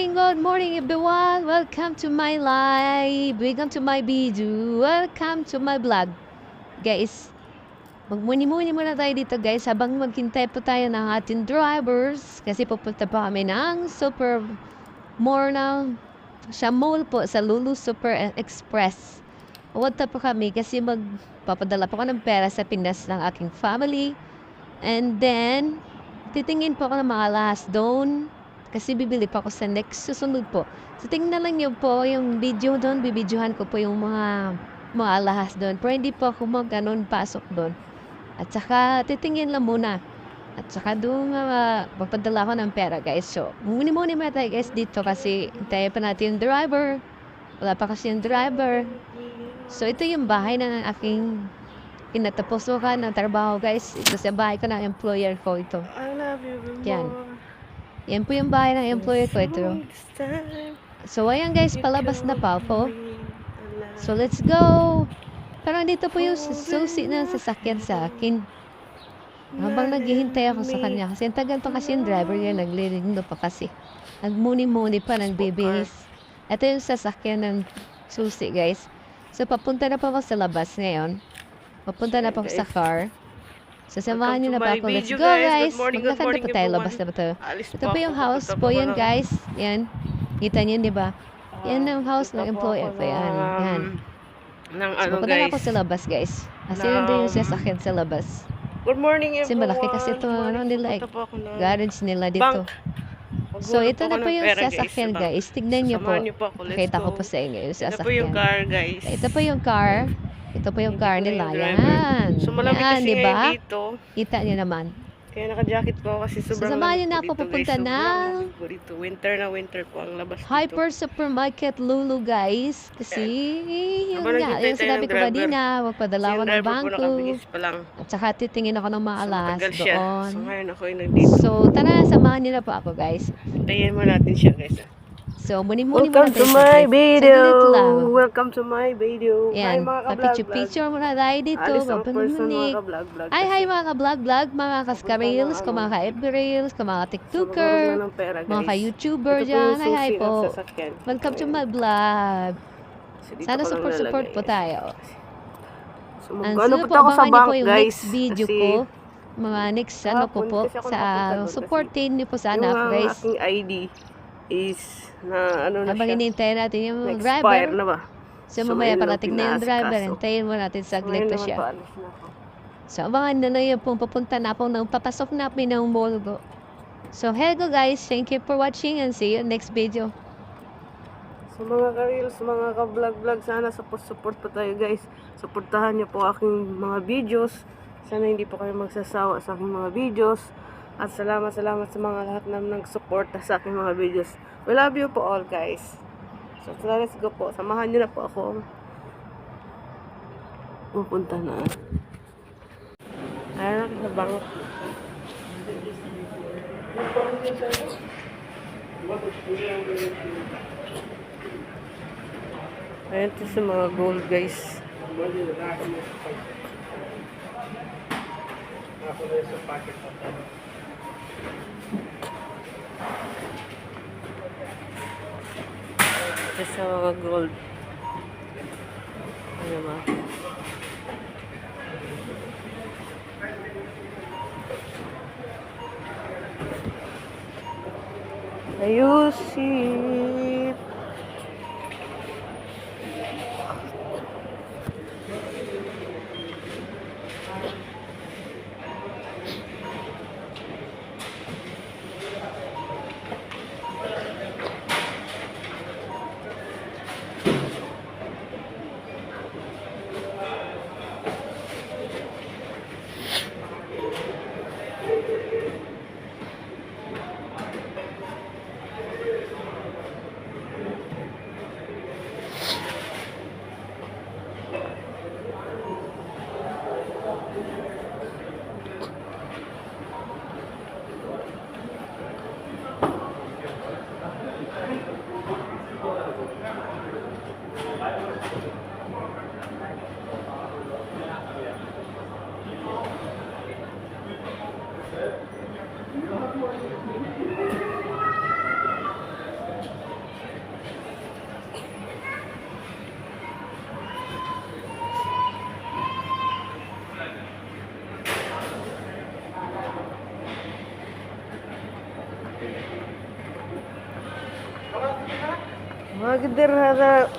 good morning everyone. Welcome to my live. Welcome to my video. Welcome to my vlog. Guys, magmuni-muni muna tayo dito guys habang maghintay po tayo ng ating drivers kasi pupunta pa kami ng Super More ng sa mall po sa Lulu Super Express. Pupunta po kami kasi magpapadala po ako ng pera sa Pinas ng aking family. And then, titingin po ako ng mga last doon. Kasi bibili pa ako sa next susunod po. So, tingnan lang niyo po yung video doon. Bibidyohan ko po yung mga alahas doon. Pero hindi po ako pasok doon. At saka, titingin lang muna. At saka doon magpadala ko ng pera guys. So, muni-muni muna tayo guys dito kasi hintayin pa natin yung driver. Wala pa kasi yung driver. So, ito yung bahay ng aking kinatapusukan ng trabaho guys. Ito sa bahay ko ng employer ko ito. I love you more. Yan. Yan po yung bahay ng employer ko ito. So, ayan guys, palabas na pa po. So, let's go! Parang dito po yung susi ng sasakyan sa akin. Habang naghihintay ako sa kanya. Kasi ang tagal pa kasi yung driver niya, naglilindo pa kasi. Nagmuni-muni pa, nagbibihis. Ito yung sasakyan ng susi guys. So, papunta na po ako sa labas ngayon. Papunta na po ako sa car. Sasamahan niyo na pa ako. Let's go guys! Maglakad na po tayo. Labas na po tayo. Ito po yung house po yan guys. Yan. Kita niyo diba? Yan ang house ng employer po. Yan. Yan. So, papunta na ako sa labas guys. Kasi nandun yung sasakyan sa labas. Good morning everyone. Kasi malaki kasi ito nila. Garage nila dito. So, ito na po yung sasakyan guys. Tignan niyo po. Nakita ko po sa inyo yung sasakyan. Ito po yung car guys. Ito po yung car. Ito po yung car nila. Yan. So malamig Yan, kasi diba? ngayon dito. Kita niyo naman. Kaya naka-jacket po ako kasi sobrang Sasamahan niyo na ako dito, pupunta guys. ng Dito. Winter na winter po ang labas dito. Hyper Supermarket Lulu guys. Kasi yun Habang nga. naghintay Yung tayo sinabi ng ko driver. kanina. Magpadala ko ng bangko. Nakabihis pa lang. At saka titingin ako ng mga alas Tagal siya. doon. So ngayon ako ay nandito. So tara, samahan niyo na po ako guys. Hintayin mo natin siya guys. So muni-muni Welcome to my video. Saglit lang. Welcome to my video. Yan, Hi mga ka-vlog. papicture muna tayo dito. Alis ang person Papanunik. mga ka-vlog. Hi mga ka-vlog-vlog, mga ka-ska-reels, mga ka-FB reels, mga TikToker, mga ka-YouTuber dyan. Hi po. Welcome to my vlog. Sana support po tayo. So, And ano so po po, ako sa abangan niyo bank po yung guys. next video Kasi ko. Mga next ano ko po. kasi ako Sa napapunta doon supportin niyo po sana yung ako guys. aking ID is na ano na Habang siya. hinihintay natin yung Na-expire driver. na ba? So mamaya ngayon lang parating na yung driver. pinaasikaso. Hintayin mo natin saglit Ngayon pa naman siya. po, alis na ako. So, abangan na lang yung papunta na po nang papasok na kami ng mall go. So, hello guys. Thank you for watching and see you next video. So mga ka-reels, mga ka-vlog-vlog, sana support pa tayo guys. Suportahan niyo po aking mga videos. Sana hindi po kayo magsasawa sa aking mga videos. At salamat sa mga lahat na nag-support sa aking mga videos. We love you po all guys. So let's go po. Samahan niyo na po ako. Pupunta na. Ayan na bang. Ayan ito sa mga gold guys. Ito sa mga gold. Ayan ba? Ayusin. Magdir hara